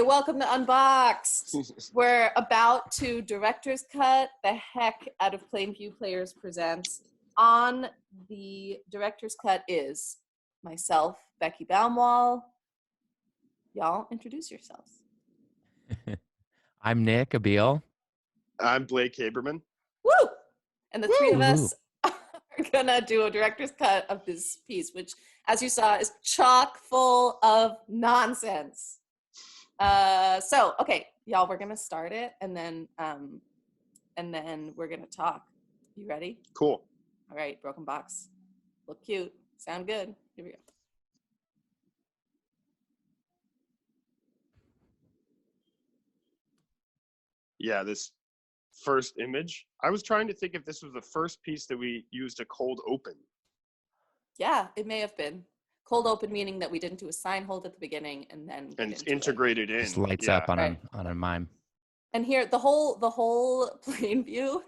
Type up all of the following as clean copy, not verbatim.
Welcome to Unboxed. We're about to director's cut the heck out of Plainview Players Present. On the director's cut is myself, Becky Baumwoll. Y'all introduce yourselves. I'm Nick Abeel. I'm Blake Habermann. Woo! And the three of us are gonna do a director's cut of this piece, which, as you saw, is chock full of nonsense. So, okay, y'all, we're gonna start it, and then we're gonna talk. You ready? Cool. All right, Broken Box. Look cute. Sound good. Here we go. Yeah, this first image. I was trying to think if this was the first piece that we used a cold open. Yeah, it may have been. Cold open meaning that we didn't do a sign hold at the beginning and then integrated in. Just lights up on a mime. And here the whole plain view,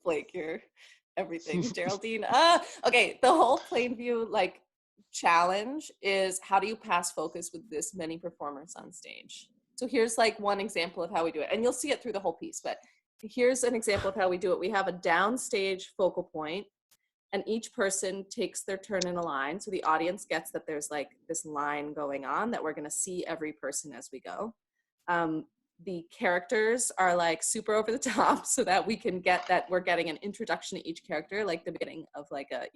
Blake, you're everything. Geraldine. Okay, the whole plain view like challenge is how do you pass focus with this many performers on stage? So here's like one example of how we do it, and you'll see it through the whole piece, but here's an example of how we do it. We have a downstage focal point, and each person takes their turn in a line. So the audience gets that there's like this line going on that we're gonna see every person as we go. The characters are like super over the top so that we can get that we're getting an introduction to each character, like the beginning of like a,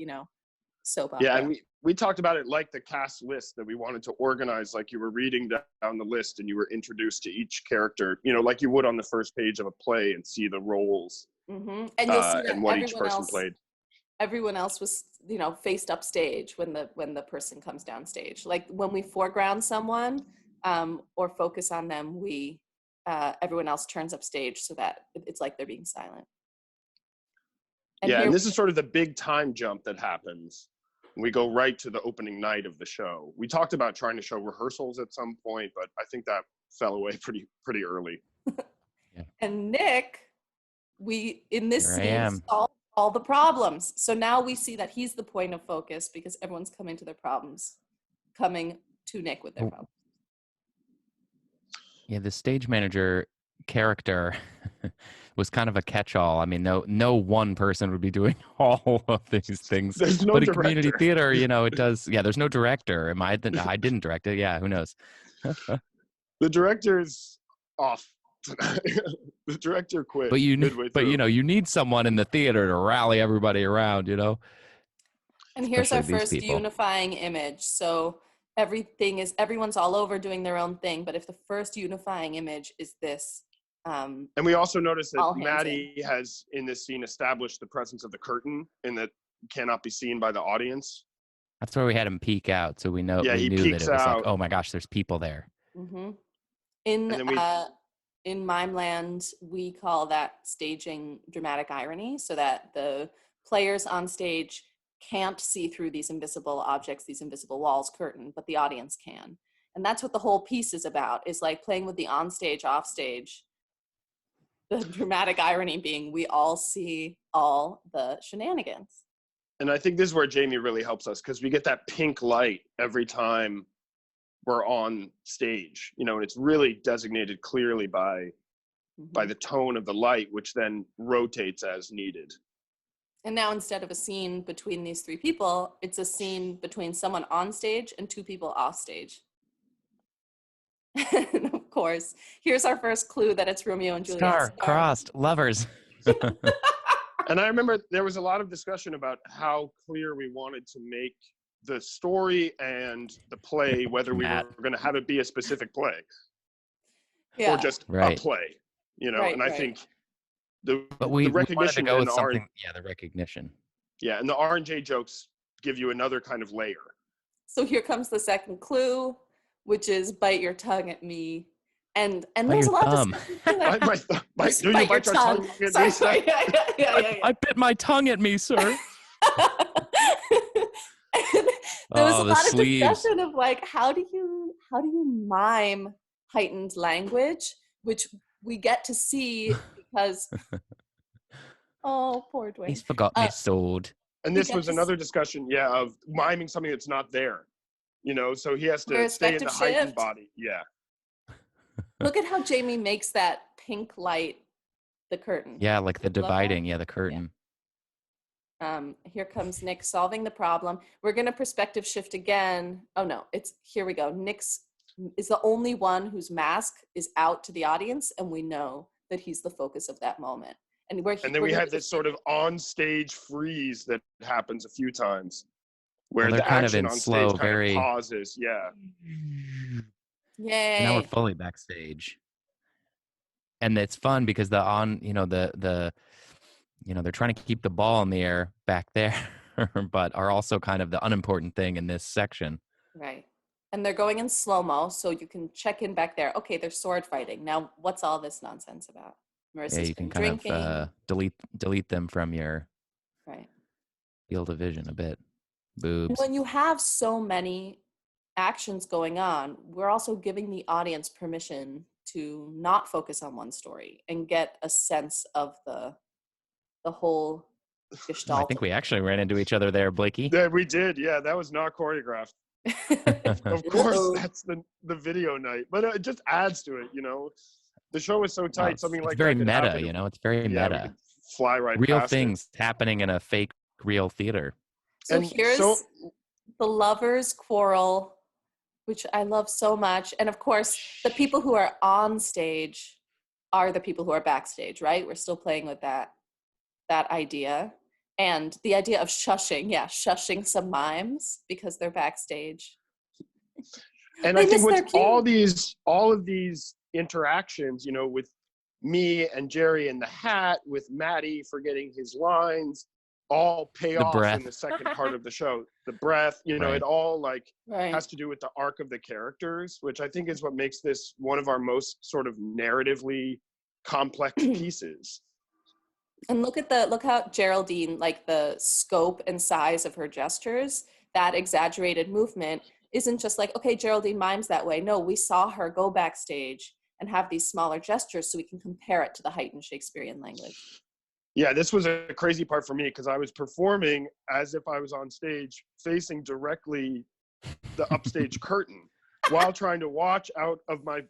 soap opera. Yeah, and we talked about it like the cast list that we wanted to organize, like you were reading down the list and you were introduced to each character, like you would on the first page of a play and see the roles. Mm-hmm. And you'll see that and what each person played. Everyone else was, faced up stage when the person comes down stage. Like when we foreground someone or focus on them, everyone else turns up stage so that it's like they're being silent. And this is sort of the big time jump that happens. We go right to the opening night of the show. We talked about trying to show rehearsals at some point, but I think that fell away pretty early. And Nick, in this Here I scene am. solved all the problems. So now we see that he's the point of focus because everyone's coming to their problems, coming to Nick with their problems. Yeah, the stage manager character was kind of a catch-all. I mean, no one person would be doing all of these things. There's no but in director. community theater, it does. Yeah, there's no director. I didn't direct it. Yeah, who knows? The director's off. The director quit. But midway through. you need someone in the theater to rally everybody around. And here's Especially our these first people. unifying image. So everyone's all over doing their own thing, but if the first unifying image is this, and we also notice that all hands Maddie has in this scene established the presence of the curtain and that cannot be seen by the audience. That's where we had him peek out, so we knew that it peeks was out. like, oh my gosh, there's people there. Mm-hmm. In Mime Land, we call that staging dramatic irony, so that the players on stage can't see through these invisible objects, these invisible walls, curtain, but the audience can. And that's what the whole piece is about, is like playing with the on-stage, off-stage. The dramatic irony being we all see all the shenanigans. And I think this is where Jamie really helps us, because we get that pink light every time we're on stage, and it's really designated clearly by the tone of the light, which then rotates as needed. And now instead of a scene between these three people, it's a scene between someone on stage and two people off stage. And of course, here's our first clue that it's Romeo and Juliet. Star-crossed lovers. And I remember there was a lot of discussion about how clear we wanted to make the story and the play, whether we were going to have it be a specific play or just a play, and I think the recognition we wanted to go with and something, the recognition. Yeah, and the R&J jokes give you another kind of layer. So here comes the second clue, which is bite your tongue at me. And bite there's a lot thumb. Do you bite your tongue at me, sir? I bit my tongue at me, sir. There was a lot of discussion of like, how do you mime heightened language, which we get to see because oh, poor Dwayne. He's forgotten his sword. And this was another discussion, of miming something that's not there. So he has to stay in the heightened body. Yeah. Look at how Jamie makes that pink light the curtain. Yeah, like the dividing, the curtain. Yeah. Here comes Nick solving the problem. We're going to perspective shift again. Oh no, here we go. Nick's is the only one whose mask is out to the audience, and we know that he's the focus of that moment. And then we have this sort of on-stage freeze that happens a few times, where they're the kind action of in on slow, stage very kind of pauses. Yeah. Yay! Now we're fully backstage, and it's fun because they're trying to keep the ball in the air back there, but are also kind of the unimportant thing in this section. Right. And they're going in slow-mo, so you can check in back there. Okay, they're sword fighting. Now, what's all this nonsense about? Marissa's you can been drinking. kind of delete them from your field of vision a bit. Boobs. When you have so many actions going on, we're also giving the audience permission to not focus on one story and get a sense of the whole gestalt. I think we actually ran into each other there, Blakey. Yeah, we did. Yeah, that was not choreographed. Of course, that's the video night, but it just adds to it. The show is so tight. Something like very that meta. happen. It's very meta. Fly right real past things happening in a fake real theater. So here's the lovers quarrel, which I love so much, and of course, the people who are on stage are the people who are backstage. Right? We're still playing with that idea. And the idea of shushing some mimes because they're backstage. And I think with all of these interactions, with me and Jerry in the hat, with Maddie forgetting his lines, all pay off in the second part of the show. The breath, it all has to do with the arc of the characters, which I think is what makes this one of our most sort of narratively complex pieces. And look how Geraldine, like the scope and size of her gestures, that exaggerated movement isn't just like, okay, Geraldine mimes that way. No, we saw her go backstage and have these smaller gestures so we can compare it to the heightened Shakespearean language. Yeah, this was a crazy part for me because I was performing as if I was on stage facing directly the upstage curtain while trying to watch out of my,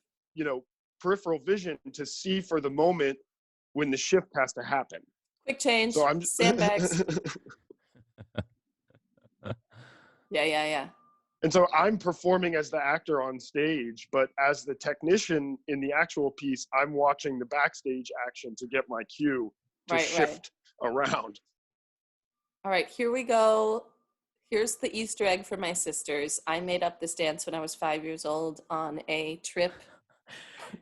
peripheral vision to see for the moment when the shift has to happen. Quick change, So I'm sandbags. Yeah. And so I'm performing as the actor on stage, but as the technician in the actual piece, I'm watching the backstage action to get my cue to shift around. All right, here we go. Here's the Easter egg for my sisters. I made up this dance when I was 5 years old on a trip.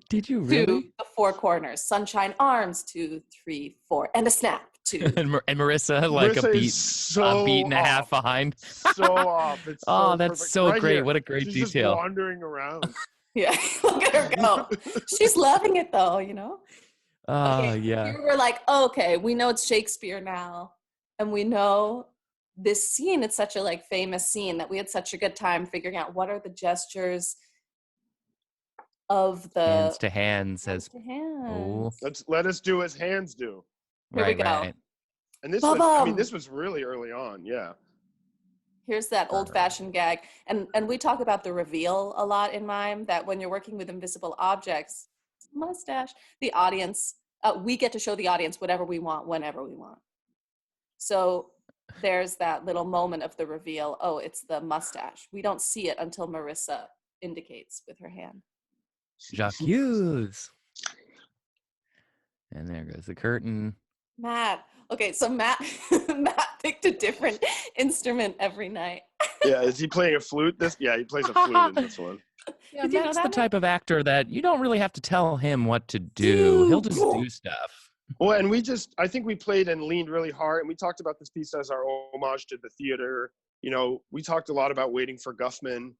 Did you really? To the four corners. Sunshine arms, 2, 3, 4, and a snap. 2. and Marissa, like Marissa a beat and a half behind. So off. It's so that's perfect. so right great. Here. What a great She's detail. Just wandering around. Yeah, look at her go. She's loving it though, Yeah. Here we're like, okay, we know it's Shakespeare now, and we know this scene. It's such a famous scene that we had such a good time figuring out what are the gestures of the hands to hands Oh. Let us do as hands do. Here we go. Right. And this was, this was really early on. Yeah. Here's that old-fashioned gag. And we talk about the reveal a lot in mime, that when you're working with invisible objects, mustache, the audience, we get to show the audience whatever we want, whenever we want. So there's that little moment of the reveal. Oh, it's the mustache. We don't see it until Marissa indicates with her hand. Jacques Hughes. And there goes the curtain. Matt. Okay, so Matt picked a different instrument every night. Yeah, is he playing a flute? He plays a flute in this one. Yeah, Matt's the type of actor that you don't really have to tell him what to do. He'll just do stuff. Well, and I think we played and leaned really hard, and we talked about this piece as our homage to the theater. We talked a lot about Waiting for Guffman,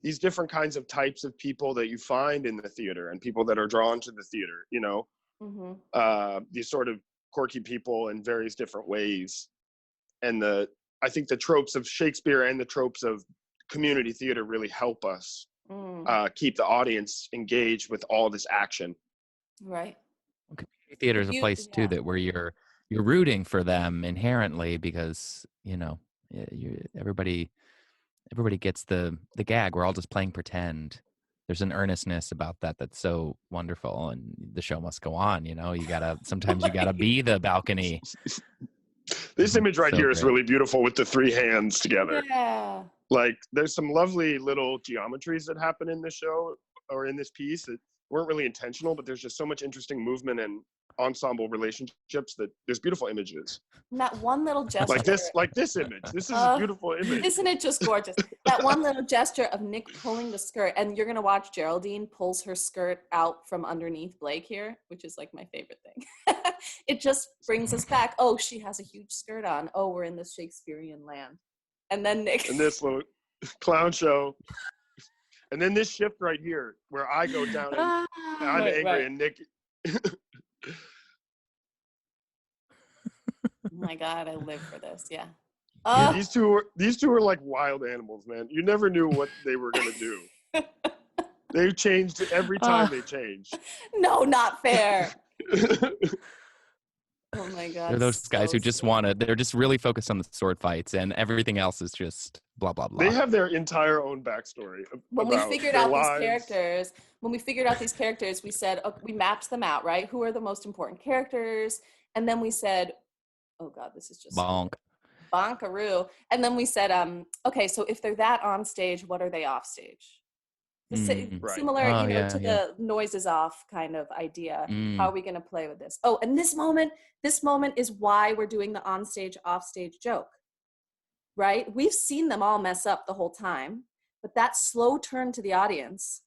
these different kinds of types of people that you find in the theater and people that are drawn to the theater, these sort of quirky people in various different ways. And I think the tropes of Shakespeare and the tropes of community theater really help us keep the audience engaged with all this action. Right. Community theater is a place too that where you're rooting for them inherently because everybody gets the gag. We're all just playing pretend. There's an earnestness about that that's so wonderful, and the show must go on. Sometimes you gotta be the balcony. This image right here is really beautiful with the three hands together. Yeah. There's some lovely little geometries that happen in this show or in this piece that weren't really intentional, but there's just so much interesting movement and ensemble relationships that there's beautiful images. And that one little gesture. Like this image. This is a beautiful image. Isn't it just gorgeous? That one little gesture of Nick pulling the skirt, and you're going to watch Geraldine pulls her skirt out from underneath Blake here, which is my favorite thing. It just brings us back. Oh, she has a huge skirt on. Oh, we're in this Shakespearean land. And then Nick. And this little clown show. And then this shift right here where I go down and I'm angry and Nick. Oh my God, I live for this. Yeah. These two are like wild animals, man. You never knew what they were gonna do. They changed every time they changed. No, not fair. Oh my God. They're those guys who just they're just really focused on the sword fights and everything else is just blah, blah, blah. They have their entire own backstory. When we figured out these characters, we said, okay, we mapped them out, right? Who are the most important characters? And then we said, oh God, this is just bonkaroo. And then we said, okay, so if they're that on stage, what are they off stage? Similar, to the noises off kind of idea. How are we going to play with this? Oh, and this moment is why we're doing the on-stage, off-stage joke, right? We've seen them all mess up the whole time, but that slow turn to the audience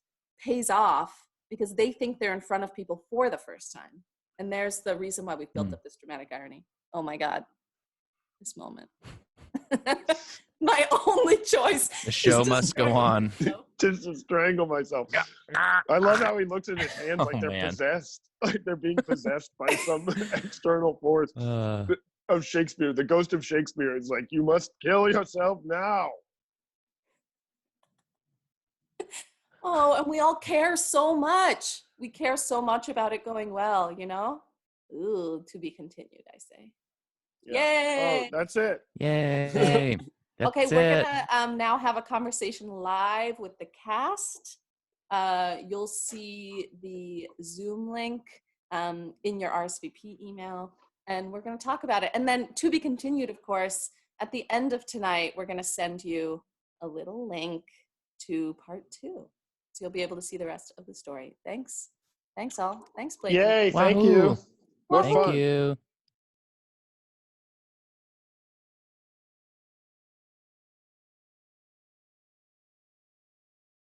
pays off because they think they're in front of people for the first time. And there's the reason why we've built up this dramatic irony. Oh my God, this moment. My only choice. The show must go on. just to strangle myself. I love how he looks at his hands like they're possessed, like they're being possessed by some external force of Shakespeare. The ghost of Shakespeare is like, you must kill yourself now. Oh, and we all care so much. We care so much about it going well, you know? Ooh, to be continued, I say. Yeah. Yay! Oh, that's it. Yay! Okay, we're gonna now have a conversation live with the cast. You'll see the Zoom link in your RSVP email, and we're gonna talk about it. And then to be continued, of course, at the end of tonight, we're gonna send you a little link to part 2. So you'll be able to see the rest of the story. Thanks. Thanks all. Thanks, Blake. Yay, thank Wahoo. you. More Thank fun. you.